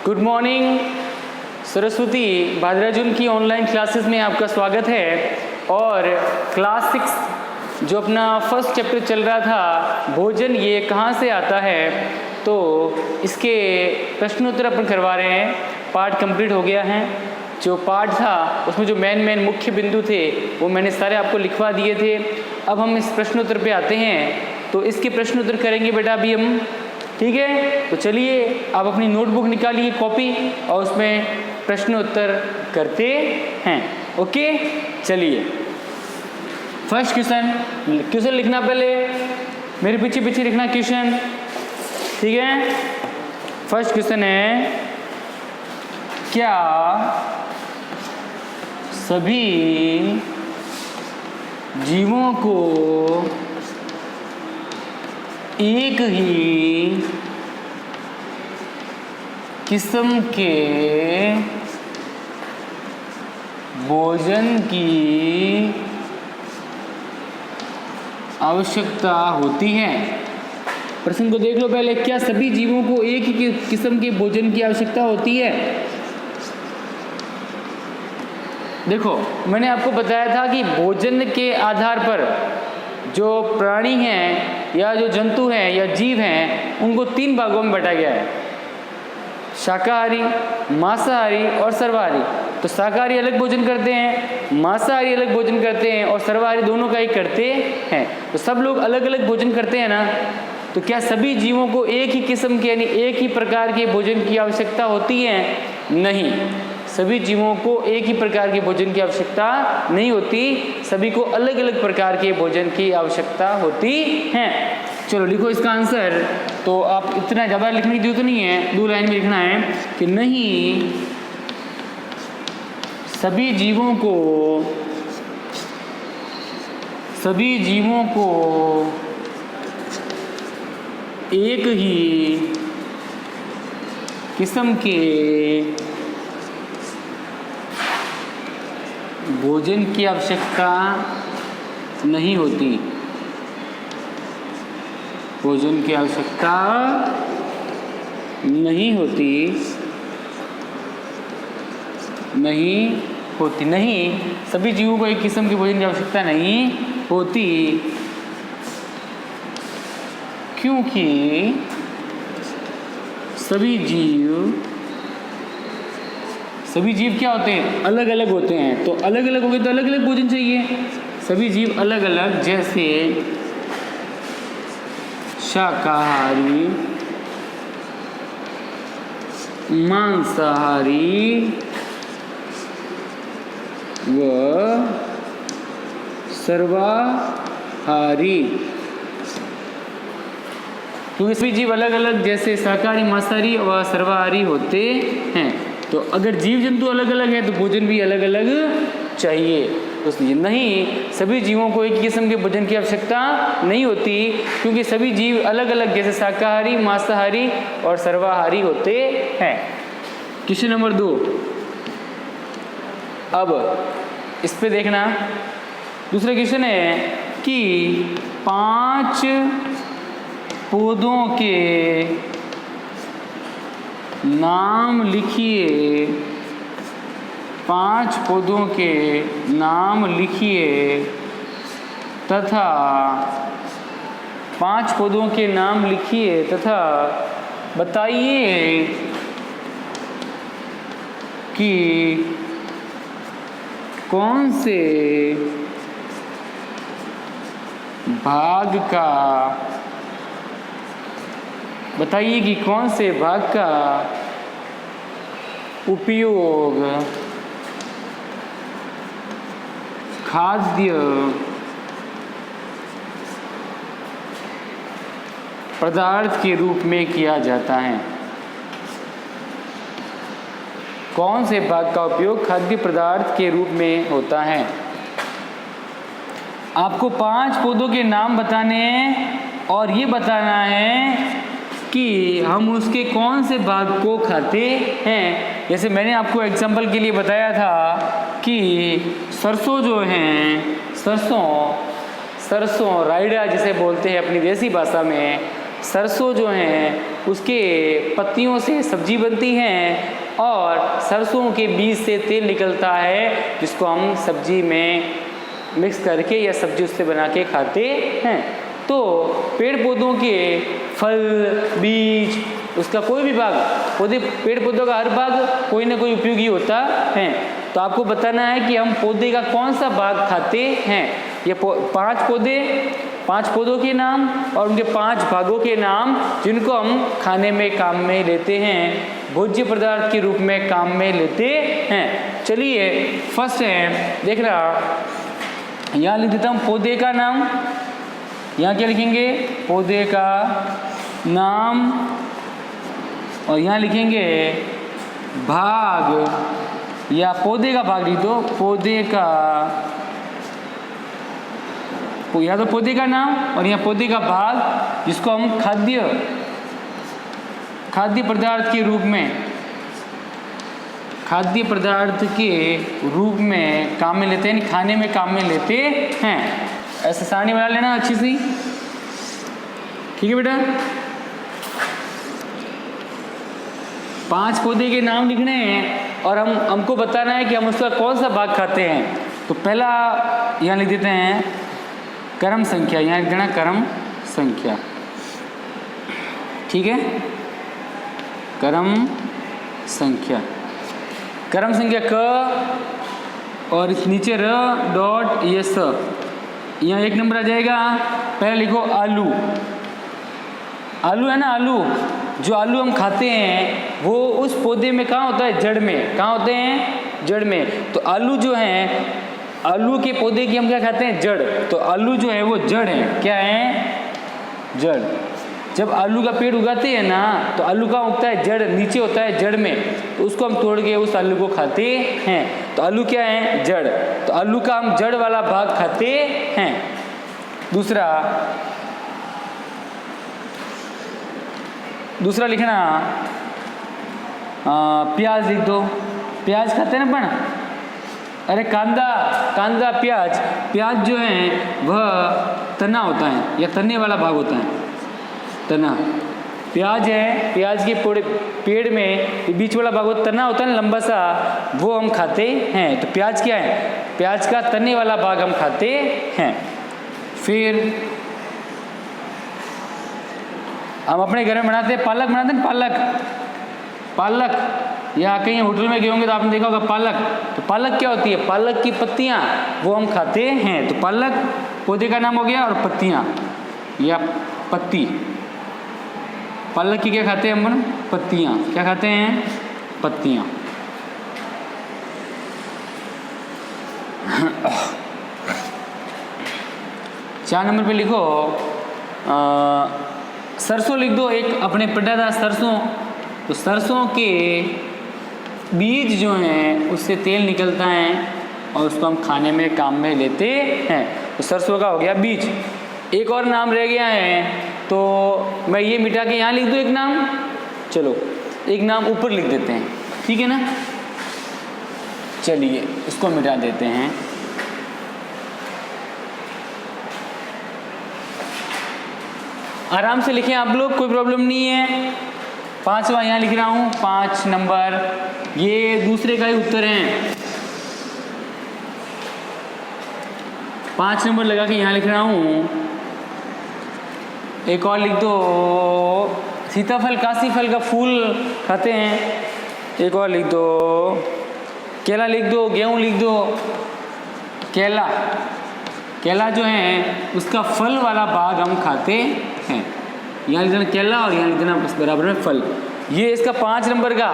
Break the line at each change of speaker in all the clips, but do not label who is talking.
Good morning Saraswati भाद्राजुन की online classes में आपका स्वागत है। और क्लास 6 जो अपना फर्स्ट चैप्टर चल रहा था भोजन ये कहाँ से आता है, तो इसके प्रश्नोत्तर अपन करवा रहे हैं। पार्ट कंप्लीट हो गया है। जो पार्ट था उसमें जो मेन मुख्य बिंदु थे वो मैंने सारे आपको लिखवा दिए थे। अब हम इस प्रश्नोत्तर पे आते हैं, तो इसके प्रश्नोत्तर करेंगे बेटा अभी हम, ठीक है। तो चलिए आप अपनी नोटबुक निकालिए, कॉपी, और उसमें प्रश्नोत्तर करते हैं। ओके, चलिए फर्स्ट क्वेश्चन लिखना, पहले मेरे पीछे पीछे लिखना क्वेश्चन, ठीक है। फर्स्ट क्वेश्चन है, क्या सभी जीवों को एक ही किस्म के भोजन की आवश्यकता होती है? प्रश्न को देख लो पहले। क्या सभी जीवों को एक ही किस्म के भोजन की आवश्यकता होती है? देखो, मैंने आपको बताया था कि भोजन के आधार पर जो प्राणी हैं या जो जंतु हैं या जीव हैं उनको 3 भागों में बांटा गया है, शाकाहारी, मांसाहारी और सर्वाहारी। तो शाकाहारी अलग भोजन करते हैं, मांसाहारी अलग भोजन करते हैं और सर्वाहारी दोनों का ही करते हैं। तो सब लोग अलग अलग भोजन करते हैं ना। तो क्या सभी जीवों को एक ही किस्म के यानी एक ही प्रकार के भोजन की आवश्यकता होती है? नहीं, सभी जीवों को एक ही प्रकार के भोजन की आवश्यकता नहीं होती, सभी को अलग अलग प्रकार के भोजन की आवश्यकता होती है। चलो लिखो इसका आंसर। तो आप इतना ज़्यादा लिखने की जरूरत नहीं है, 2 लाइन में लिखना है कि नहीं सभी जीवों को एक ही किस्म के भोजन की आवश्यकता नहीं होती। भोजन की आवश्यकता नहीं होती, सभी जीवों को एक किस्म के भोजन की आवश्यकता नहीं होती, क्योंकि सभी जीव क्या होते हैं? अलग अलग होते हैं। तो अलग अलग हो गए तो अलग अलग भोजन चाहिए। सभी जीव अलग अलग, जैसे शाकाहारी, मांसाहारी व सर्वाहारी। क्योंकि सभी जीव अलग अलग जैसे शाकाहारी, मांसाहारी व सर्वाहारी होते हैं। तो अगर जीव जंतु अलग अलग है तो भोजन भी अलग अलग चाहिए। इसलिए नहीं, सभी जीवों को एक किस्म के भोजन की आवश्यकता नहीं होती, क्योंकि सभी जीव अलग अलग जैसे शाकाहारी, मांसाहारी और सर्वाहारी होते हैं। Question number 2। अब इस पे देखना, दूसरा क्वेश्चन है कि 5 पौधों के नाम लिखिए। 5 पौधों के नाम लिखिए तथा 5 पौधों के नाम लिखिए तथा बताइए कि कौन से भाग का उपयोग खाद्य पदार्थ के रूप में किया जाता है? कौन से भाग का उपयोग खाद्य पदार्थ के रूप में होता है? आपको 5 पौधों के नाम बताने हैं और ये बताना है कि हम उसके कौन से भाग को खाते हैं। जैसे मैंने आपको एग्जाम्पल के लिए बताया था कि सरसों जो हैं, सरसों राइडा जिसे बोलते हैं अपनी देसी भाषा में, सरसों जो हैं उसके पत्तियों से सब्जी बनती है और सरसों के बीज से तेल निकलता है जिसको हम सब्जी में मिक्स करके या सब्जी उससे बना के खाते हैं। तो पेड़ पौधों के फल, बीज, उसका कोई भी भाग, पेड़ पौधों का हर भाग कोई ना कोई उपयोगी होता है। तो आपको बताना है कि हम पौधे का कौन सा भाग खाते हैं। ये 5 पौधों के नाम और उनके 5 भागों के नाम जिनको हम खाने में काम में लेते हैं, भोज्य पदार्थ के रूप में काम में लेते हैं। चलिए फर्स्ट है, देखना यहाँ लिख देता हूँ पौधे का नाम। यहाँ क्या लिखेंगे? पौधे का नाम। और यहाँ लिखेंगे भाग या पौधे का भाग लिख दो, पौधे का, या तो पौधे का नाम और यहाँ पौधे का भाग जिसको हम खाद्य पदार्थ के रूप में काम में लेते हैं, खाने में काम में लेते हैं। ऐसे सारणी बना लेना अच्छी सी, ठीक है बेटा। 5 पौधे के नाम लिखने हैं और हमको बताना है कि हम उसका कौन सा भाग खाते हैं। तो पहला यहाँ लिख देते हैं क्रम संख्या, यहाँ लिख देना क्रम संख्या, ठीक है। क्रम संख्या क और इस नीचे र डॉट ये स, यहाँ 1 नंबर आ जाएगा। पहले लिखो आलू। आलू है ना, आलू, जो आलू हम खाते हैं वो उस पौधे में कहाँ होता है? जड़ में। कहाँ होते हैं? जड़ में। तो आलू जो है, आलू के पौधे की हम क्या खाते हैं? जड़। तो आलू जो है वो जड़ है। क्या है? जड़। जब आलू का पेड़ उगाते हैं ना तो आलू कहाँ उगता है? जड़, नीचे होता है जड़ में। तो उसको हम तोड़ के उस आलू को खाते हैं। तो आलू क्या है? जड़। तो आलू का हम जड़ वाला भाग खाते हैं। दूसरा लिखना प्याज लिख दो। प्याज खाते हैं ना अपन? अरे कांदा, प्याज जो है वह तना होता है या तने वाला भाग होता है, तना। प्याज है, प्याज के पेड़ में बीच वाला भाग तना होता है ना, लंबा सा, वो हम खाते हैं। तो प्याज क्या है? प्याज का तने वाला भाग हम खाते हैं। फिर हम अपने घर में बनाते हैं पालक, बनाते हैं पालक, या कहीं होटल में गए होंगे तो आपने देखा होगा पालक। तो पालक क्या होती है? पालक की पत्तियां, वो हम खाते हैं। तो पालक पौधे का नाम हो गया, और पत्तियां या पत्ती, पालक की क्या खाते हैं हम? पत्तियां। क्या खाते हैं? पत्तियां। चार नंबर पे लिखो सरसों लिख दो। एक अपने पढ़ा था सरसों, तो सरसों के बीज जो हैं उससे तेल निकलता है और उसको हम खाने में काम में लेते हैं। तो सरसों का हो गया बीज। एक और नाम रह गया है, तो मैं ये मिटा के यहाँ लिख दूँ एक नाम। चलो एक नाम ऊपर लिख देते हैं, ठीक है ना। चलिए इसको मिटा देते हैं। आराम से लिखें आप लोग, कोई प्रॉब्लम नहीं है। 5वां यहाँ लिख रहा हूँ, 5 नंबर, ये दूसरे का ही उत्तर है। 5 नंबर लगा के यहाँ लिख रहा हूँ। एक और लिख दो, सीताफल, काशी फल का फूल खाते हैं। एक और लिख दो, केला लिख दो, गेहूँ लिख दो। केला जो है उसका फल वाला भाग हम खाते हैं। यहाँ लिख देना केला और यहाँ लिख देना बराबर में फल। ये इसका 5 नंबर का,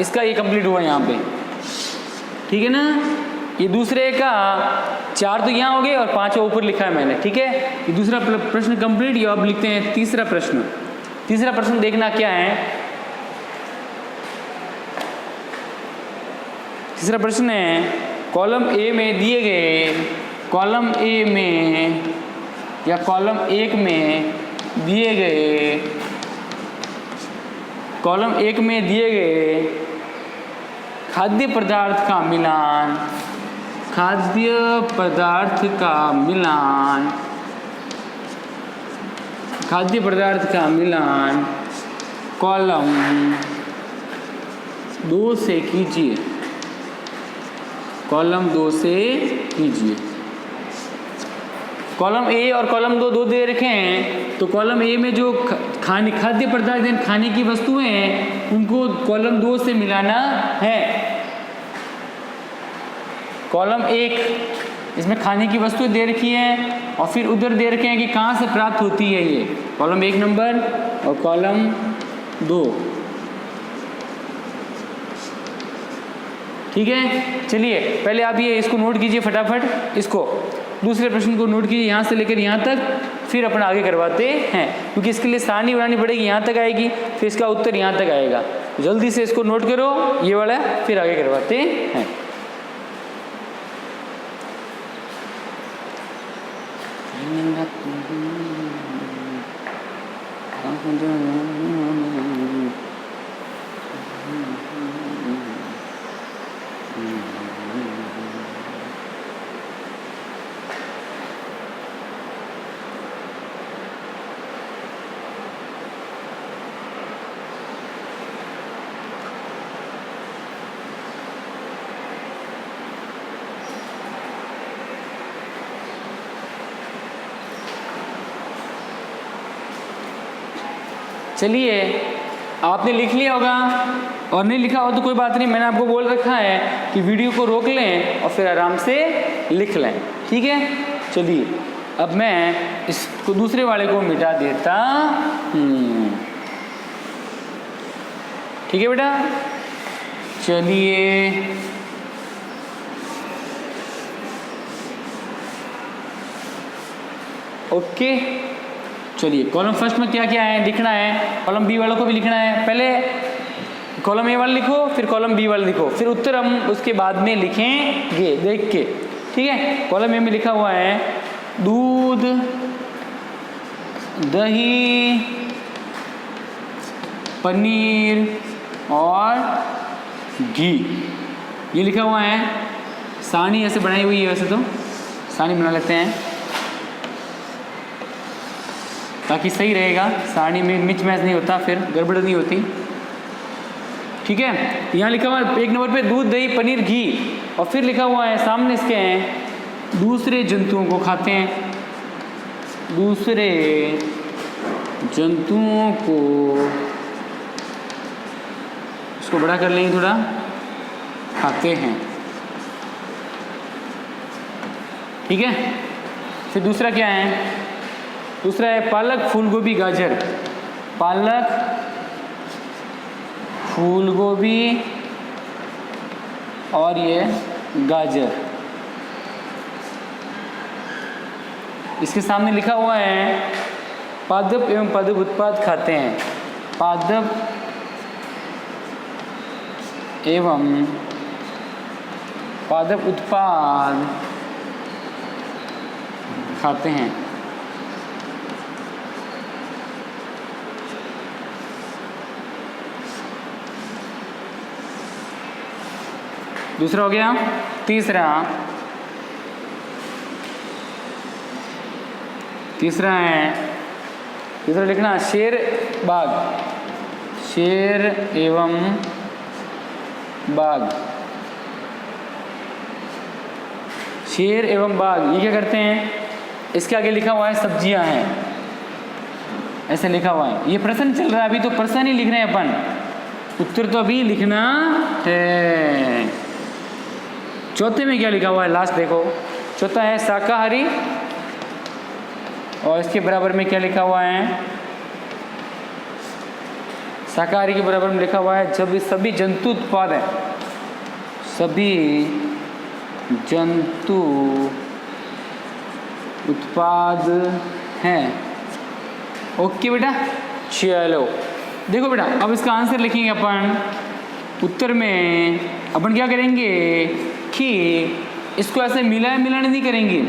इसका ये कंप्लीट हुआ यहाँ पे, ठीक है ना। ये दूसरे का 4 तो यहाँ हो गए और 5वां ऊपर लिखा है मैंने, ठीक है। ये दूसरा प्रश्न कंप्लीट। ये अब लिखते हैं तीसरा प्रश्न। तीसरा प्रश्न देखना क्या है। तीसरा प्रश्न है, कॉलम ए में दिए गए, कॉलम ए में या कॉलम 1 में दिए गए, कॉलम 1 में दिए गए खाद्य पदार्थ का मिलान, खाद्य पदार्थ का मिलान, खाद्य पदार्थ का मिलान कॉलम 2 से कीजिए, कॉलम 2 से कीजिए। कॉलम ए और कॉलम 2 दे रखे हैं, तो कॉलम ए में जो खाद्य पदार्थ यानी खाने की वस्तुएं हैं उनको कॉलम 2 से मिलाना है। कॉलम 1 इसमें खाने की वस्तुएं दे रखी हैं और फिर उधर दे रखे हैं कि कहाँ से प्राप्त होती है। ये कॉलम 1 नंबर और कॉलम 2, ठीक है। चलिए पहले आप ये इसको नोट कीजिए फटाफट, इसको दूसरे प्रश्न को नोट कीजिए यहाँ से लेकर यहाँ तक, फिर अपन आगे करवाते हैं, क्योंकि इसके लिए सारणी बनानी पड़ेगी, यहाँ तक आएगी फिर इसका उत्तर यहाँ तक आएगा। जल्दी से इसको नोट करो ये वाला, फिर आगे करवाते हैं। चलिए आपने लिख लिया होगा, और नहीं लिखा हो तो कोई बात नहीं, मैंने आपको बोल रखा है कि वीडियो को रोक लें और फिर आराम से लिख लें, ठीक है। चलिए अब मैं इसको दूसरे वाले को मिटा देता हूँ, ठीक है बेटा। चलिए ओके, चलिए कॉलम फर्स्ट में क्या क्या है लिखना है, कॉलम बी वालों को भी लिखना है। पहले कॉलम ए वाला लिखो, फिर कॉलम बी वाला लिखो, फिर उत्तर हम उसके बाद में लिखेंगे देख के, ठीक है। कॉलम ए में लिखा हुआ है दूध, दही, पनीर और घी, ये लिखा हुआ है। सारणी ऐसे बनाई हुई है, वैसे तो सारणी बना लेते हैं ताकि सही रहेगा, सारणी में मिच मैच नहीं होता, फिर गड़बड़ नहीं होती, ठीक है। यहाँ लिखा हुआ है 1 नंबर पे दूध, दही, पनीर, घी, और फिर लिखा हुआ है सामने इसके हैं दूसरे जंतुओं को खाते हैं, दूसरे जंतुओं को, इसको बड़ा कर लेंगे थोड़ा, खाते हैं, ठीक है। फिर दूसरा क्या है, दूसरा है पालक, फूलगोभी, गाजर, पालक, फूलगोभी और ये गाजर। इसके सामने लिखा हुआ है पादप एवं पादप उत्पाद खाते हैं, पादप एवं पादप उत्पाद खाते हैं। दूसरा हो गया। तीसरा है, तीसरा लिखना शेर बाग, शेर एवं बाग, शेर एवं बाग, ये क्या करते हैं, इसके आगे लिखा हुआ है सब्जियां हैं, ऐसे लिखा हुआ है। ये प्रश्न चल रहा है अभी, तो प्रश्न ही लिख रहे हैं अपन, उत्तर तो अभी लिखना है। चौथे में क्या लिखा हुआ है, लास्ट देखो, चौथा है शाकाहारी, और इसके बराबर में क्या लिखा हुआ है, शाकाहारी के बराबर में लिखा हुआ है जब सभी जंतु उत्पाद हैं, सभी जंतु उत्पाद हैं। ओके बेटा, चलो देखो बेटा, अब इसका आंसर लिखेंगे अपन। उत्तर में अपन क्या करेंगे कि इसको ऐसे मिलाना नहीं करेंगे।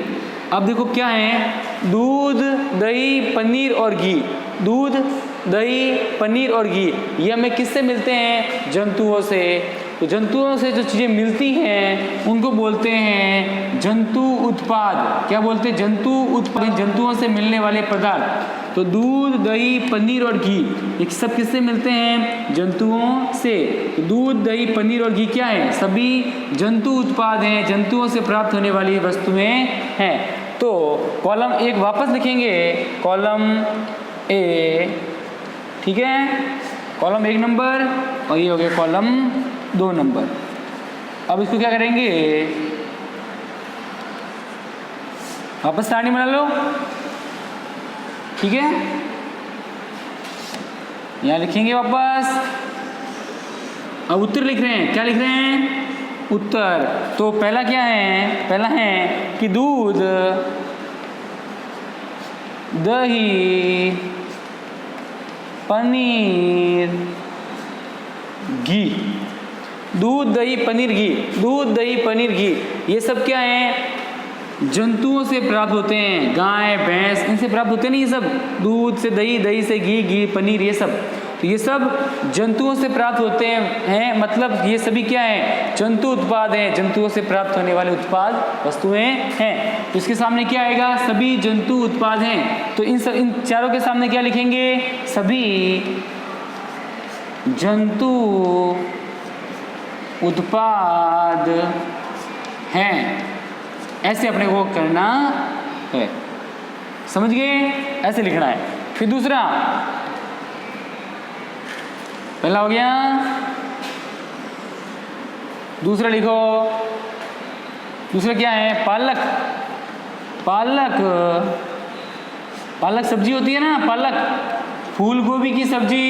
अब देखो क्या है, दूध, दही, पनीर और घी, दूध, दही, पनीर और घी, ये हमें किससे मिलते हैं, जंतुओं से। तो जंतुओं से जो चीज़ें मिलती हैं उनको बोलते हैं जंतु उत्पाद। क्या बोलते हैं, जंतु उत्पाद, जंतुओं से मिलने वाले पदार्थ। तो दूध, दही, पनीर और घी ये सब किससे मिलते हैं? जंतुओं से। तो दूध, दही, पनीर और घी क्या है? सभी जंतु उत्पाद हैं, जंतुओं से प्राप्त होने वाली वस्तुएं हैं। तो कॉलम 1 वापस लिखेंगे, कॉलम ए, ठीक है, कॉलम 1 नंबर, और ये हो गया कॉलम 2 नंबर। अब इसको क्या करेंगे, वापस सारणी बना लो, ठीक है, यहां लिखेंगे वापस। अब उत्तर लिख रहे हैं, क्या लिख रहे हैं? उत्तर। तो पहला क्या है? पहला है कि दूध, दही, पनीर, घी। दूध, दही, पनीर, घी। दूध, दही, पनीर, घी ये सब क्या है? जंतुओं से प्राप्त होते हैं। गाय, भैंस इनसे प्राप्त होते नहीं, ये सब दूध से दही, दही से घी, घी पनीर, ये सब, तो ये सब जंतुओं से प्राप्त होते हैं। मतलब ये सभी क्या है? जंतु उत्पाद हैं, जंतुओं से प्राप्त होने वाले उत्पाद वस्तुएं हैं। तो इसके सामने क्या आएगा? सभी जंतु उत्पाद हैं। तो इन चारों के सामने क्या लिखेंगे? सभी जंतु उत्पाद हैं, ऐसे अपने को करना है। समझ गए? ऐसे लिखना है। फिर दूसरा, पहला हो गया, दूसरा लिखो। दूसरा क्या है? पालक। पालक, पालक सब्जी होती है ना, पालक, फूल गोभी की सब्जी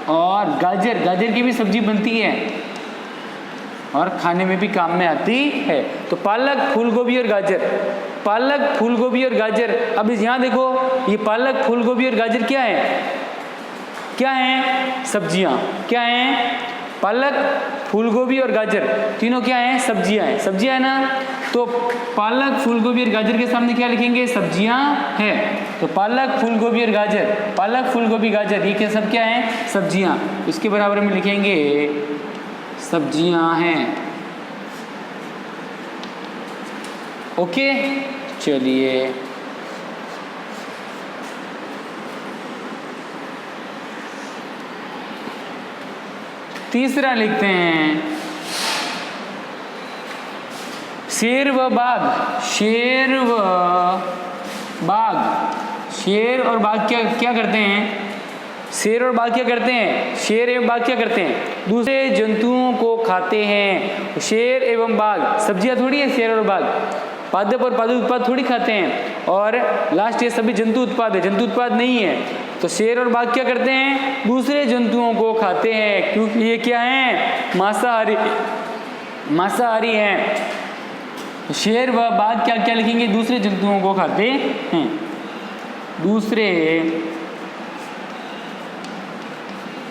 और गाजर, गाजर की भी सब्जी बनती है और खाने में भी काम में आती है। तो पालक, फूल गोभी और गाजर, पालक, फूल गोभी और गाजर। अब यहाँ देखो, ये पालक, फूल गोभी और गाजर क्या है? क्या है? सब्जियां। क्या है? पालक, फूल गोभी और गाजर तीनों क्या हैं? सब्जियां हैं। सब्जियां है ना, तो पालक, फूल गोभी और गाजर के सामने क्या लिखेंगे? सब्जियां हैं। तो पालक, फूल गोभी और गाजर, पालक, फूल गोभी, गाजर ये क्या सब क्या है? सब्जियां। इसके बराबर में लिखेंगे सब्जियां हैं। ओके, चलिए तीसरा लिखते हैं, शेर व बाघ। शेर व बाघ, शेर और बाघ क्या क्या करते हैं? शेर और बाघ क्या करते हैं? शेर एवं बाघ क्या करते हैं? दूसरे जंतुओं को खाते हैं। शेर एवं बाघ सब्जियां थोड़ी है, शेर और बाघ पादप और पादप उत्पाद थोड़ी खाते हैं। और लास्ट ये सभी जंतु उत्पाद है, जंतु उत्पाद नहीं है। तो शेर और बाघ क्या करते हैं? दूसरे जंतुओं को खाते हैं, क्योंकि ये क्या है? मांसाहारी, मांसाहारी हैं। शेर व बाघ क्या क्या लिखेंगे? दूसरे जंतुओं को खाते हैं। दूसरे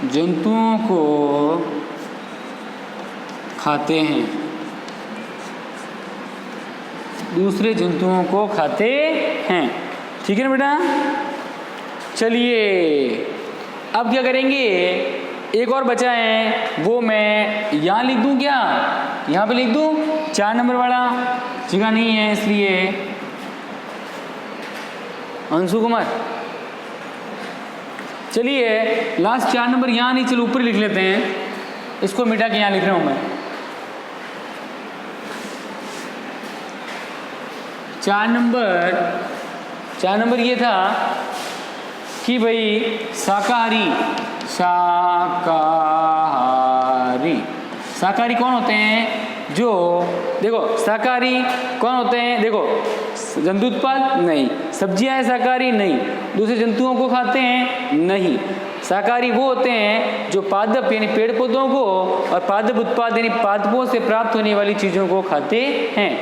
जंतुओं को खाते हैं, दूसरे जंतुओं को खाते हैं। ठीक है ना बेटा? चलिए अब क्या करेंगे? एक और बचा है, वो मैं यहाँ लिख दूँ क्या? यहाँ पे लिख दूँ? 4 नंबर वाला जगह नहीं है इसलिए। अंशु कुमार, चलिए लास्ट 4 नंबर यहाँ नहीं, चलो ऊपर लिख लेते हैं। इसको मिटा के यहाँ लिख रहा हूँ मैं। 4 नंबर ये था कि भाई शाकाहारी, शाकाहारी, शाकाहारी कौन होते हैं? जो देखो शाकाहारी कौन होते हैं? देखो जंतु उत्पाद नहीं, सब्जियां हैं शाकाहारी नहीं, दूसरे जंतुओं को खाते हैं नहीं। शाकाहारी वो होते हैं जो पादप यानी पेड़ पौधों को और पादप उत्पाद यानी पादपों से प्राप्त होने वाली चीज़ों को खाते हैं।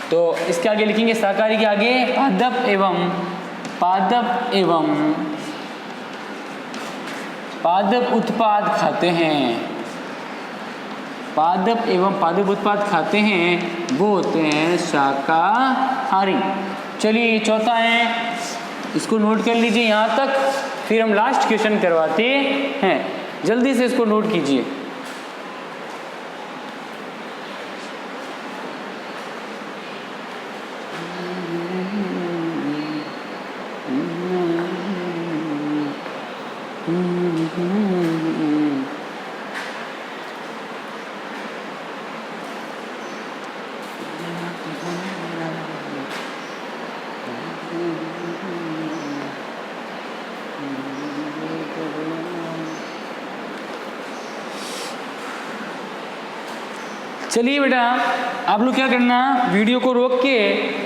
तो इसके आगे लिखेंगे शाकाहारी के आगे पादप एवं पादप उत्पाद खाते हैं। पादप एवं पादप उत्पाद खाते हैं वो होते हैं शाकाहारी। चलिए चौथा है, इसको नोट कर लीजिए यहाँ तक, फिर हम लास्ट क्वेश्चन करवाते हैं। जल्दी से इसको नोट कीजिए। चलिए बेटा, आप लोग क्या करना, वीडियो को रोक के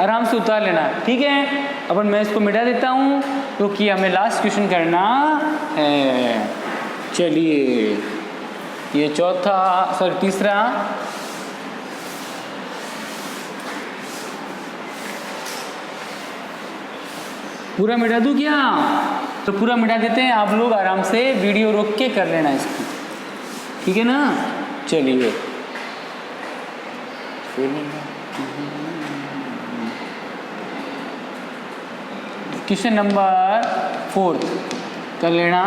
आराम से उतार लेना, ठीक है। अपन मैं इसको मिटा देता हूँ क्योंकि हमें लास्ट क्वेश्चन करना है। चलिए, ये तीसरा। पूरा मिटा दूँ क्या? तो पूरा मिटा देते हैं, आप लोग आराम से वीडियो रोक के कर लेना इसको, ठीक है ना। चलिए, क्वेश्चन नंबर 4 कर लेना।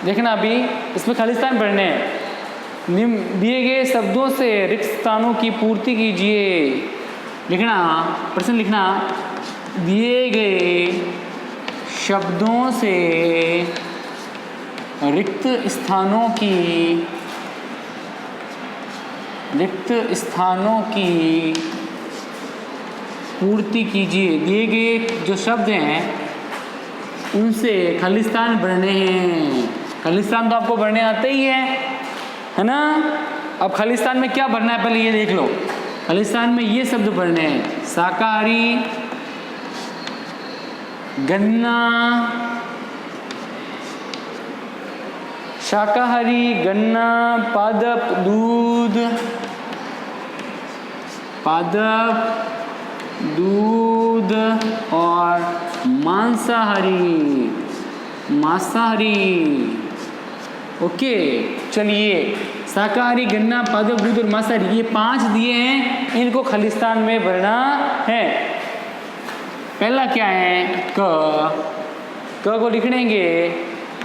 देखना अभी इसमें खालिस्तान पढ़ने हैं। दिए गए शब्दों से रिक्त स्थानों की पूर्ति कीजिए। लिखना, प्रश्न लिखना, दिए गए शब्दों से रिक्त स्थानों की पूर्ति कीजिए। दिए गए जो शब्द हैं उनसे खालिस्तान भरने हैं। खालिस्तान तो आपको भरने आता ही है ना। अब खालिस्तान में क्या भरना है पहले ये देख लो। खालिस्तान में ये शब्द भरने हैं, शाकाहारी, गन्ना, शाकाहारी, गन्ना, पादप, दूध और मांसाहारी। ओके, चलिए, शाकाहारी, गन्ना, पादप, दूध और मांसाहारी, ये 5 दिए हैं, इनको खालिस्तान में भरना है। पहला क्या है? क को लिखेंगे।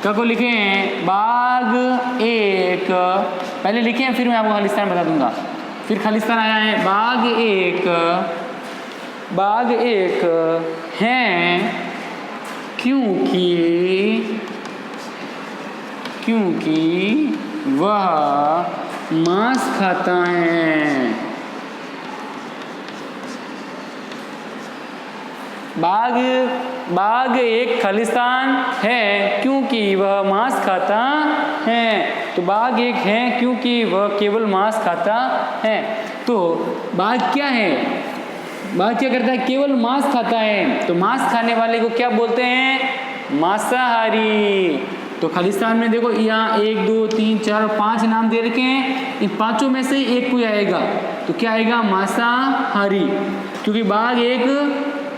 क को लिखें बाग एक, पहले लिखें फिर मैं आपको खालिस्तान बता दूंगा। फिर खालिस्तान आया है बाग एक है क्योंकि वह मांस खाता है। बाग एक खालिस्तान है क्योंकि वह मांस खाता है। तो बाग एक है क्योंकि वह केवल मांस खाता है। तो बाग क्या है? बाग क्या करता है? केवल मांस खाता है। तो मांस खाने वाले को क्या बोलते हैं? मांसाहारी। तो खालिस्तान में देखो यहाँ 1 2 3 4 5 नाम दे रखे हैं, इन 5 में से एक कोई आएगा तो क्या आएगा? मांसाहारी। क्योंकि बाघ एक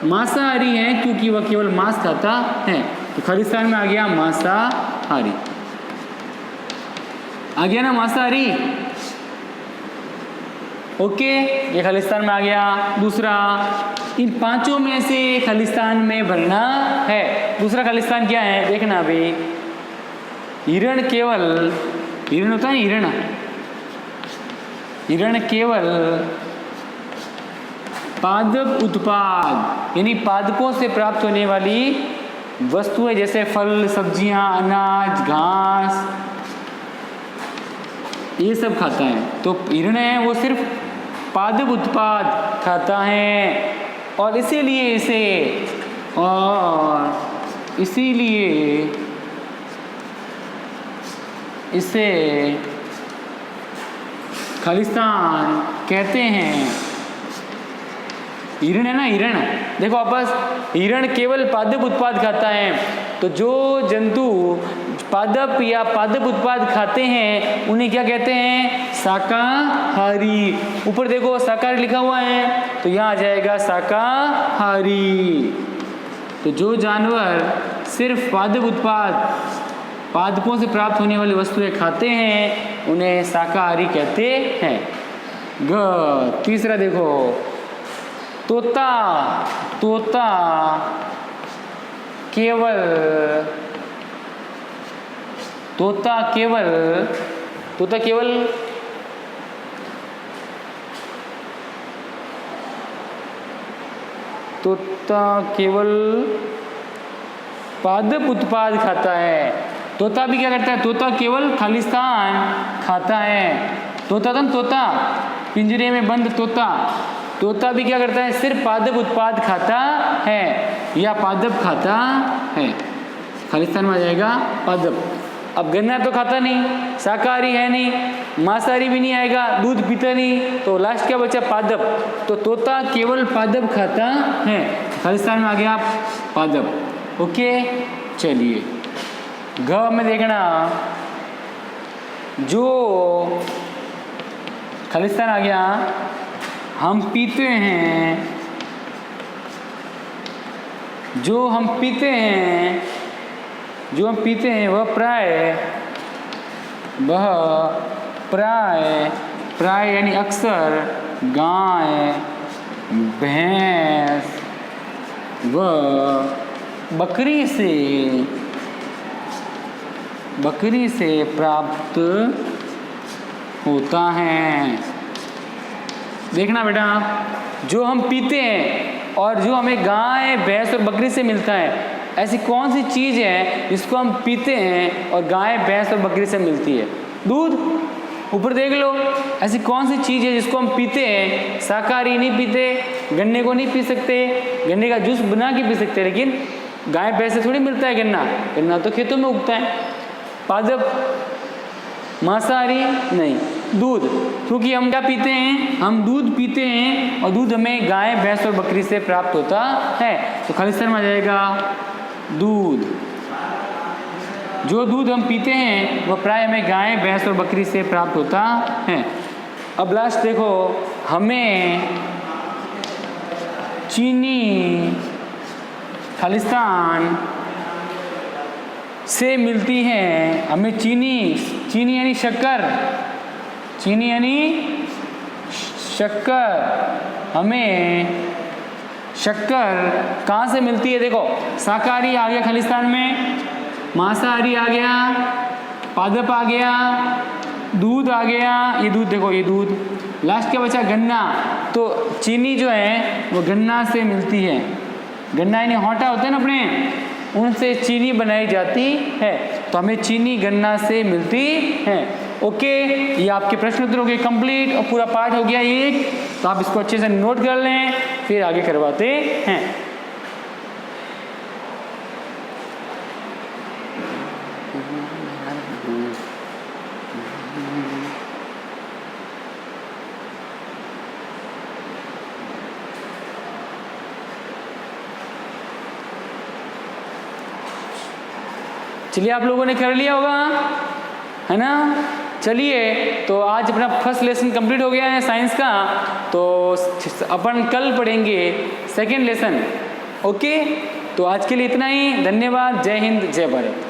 मांसाहारी है क्योंकि वह केवल मांस खाता है। तो खालिस्तान में आ गया मांसाहारी। आ गया ना मांसाहारी? ओके, ये खालिस्तान में आ गया। दूसरा, इन 5 में से खालिस्तान में भरना है। दूसरा खालिस्तान क्या है देखना अभी। हिरण केवल, हिरण होता है हिरण, हिरण केवल पादप उत्पाद यानी पादपों से प्राप्त होने वाली वस्तुएं जैसे फल, सब्जियां, अनाज, घास, ये सब खाता है। तो हिरण है वो सिर्फ पादप उत्पाद खाता है और इसीलिए इसे खालिस्तान कहते हैं। हिरण है ना, हिरण देखो आपस, हिरण केवल पादप उत्पाद खाता है। तो जो जंतु पादप या पादप उत्पाद खाते हैं उन्हें क्या कहते हैं? शाकाहारी। ऊपर देखो शाकाहारी लिखा हुआ है तो यहाँ आ जाएगा शाकाहारी। तो जो जानवर सिर्फ पादप उत्पाद, पादपों से प्राप्त होने वाली वस्तुएं खाते हैं उन्हें शाकाहारी कहते हैं। तीसरा देखो, तोता केवल पादप उत्पाद खाता है। तोता भी क्या करता है, तोता केवल खालिस्तान खाता है। तोता तो तोता, पिंजरे में बंद तोता, तोता भी क्या करता है, सिर्फ पादप उत्पाद खाता है या पादप खाता है। खालिस्तान में आ जाएगा पादप। अब गन्ना तो खाता नहीं, शाकाहारी है नहीं, मांसाहारी भी नहीं आएगा, दूध पीता नहीं, तो लास्ट क्या बचा, पादप। तो तोता केवल पादप खाता है, खालिस्तान में आ गया पादप। ओके, चलिए घ में देखना, जो खालिस्तान आ गया, हम पीते हैं, जो हम पीते हैं, जो हम पीते हैं वह प्राय यानी अक्सर गाय, भैंस व बकरी से प्राप्त होता है। देखना बेटा, जो हम पीते हैं और जो हमें गाय, भैंस और बकरी से मिलता है, ऐसी कौन सी चीज़ है जिसको हम पीते हैं और गाय, भैंस और बकरी से मिलती है? दूध। ऊपर देख लो, ऐसी कौन सी चीज़ है जिसको हम पीते हैं, शाकाहारी नहीं पीते, गन्ने को नहीं पी सकते, गन्ने का जूस बना के पी सकते, लेकिन गाय, भैंस से थोड़ी मिलता है गन्ना, गन्ना तो खेतों में उगता है। पादप, मांसाहारी नहीं, दूध, क्योंकि हम क्या पीते हैं, हम दूध पीते हैं और दूध हमें गाय, भैंस और बकरी से प्राप्त होता है, तो खालिस्तान में आ जाएगा दूध। जो दूध हम पीते हैं वह प्राय हमें गाय, भैंस और बकरी से प्राप्त होता है। अब लास्ट देखो, हमें चीनी खालिस्तान से मिलती है, हमें चीनी यानी शक्कर, चीनी यानी शक्कर, हमें शक्कर कहाँ से मिलती है? देखो, शाकाहारी आ गया खालिस्तान में, मांसाहारी आ गया, पादप आ गया, दूध आ गया, ये दूध देखो, ये दूध, लास्ट क्या बचा, गन्ना। तो चीनी जो है वो गन्ना से मिलती है, गन्ना यानी होटा होते हैं ना अपने, उनसे चीनी बनाई जाती है, तो हमें चीनी गन्ना से मिलती है। ओके, ये आपके प्रश्न उत्तर हो गए कंप्लीट और पूरा पाठ हो गया एक, तो आप इसको अच्छे से नोट कर लें, फिर आगे करवाते हैं। चलिए, आप लोगों ने कर लिया होगा, है ना? चलिए, तो आज अपना फर्स्ट लेसन कंप्लीट हो गया है साइंस का, तो अपन कल पढ़ेंगे सेकंड लेसन। ओके, तो आज के लिए इतना ही, धन्यवाद, जय हिंद, जय भारत।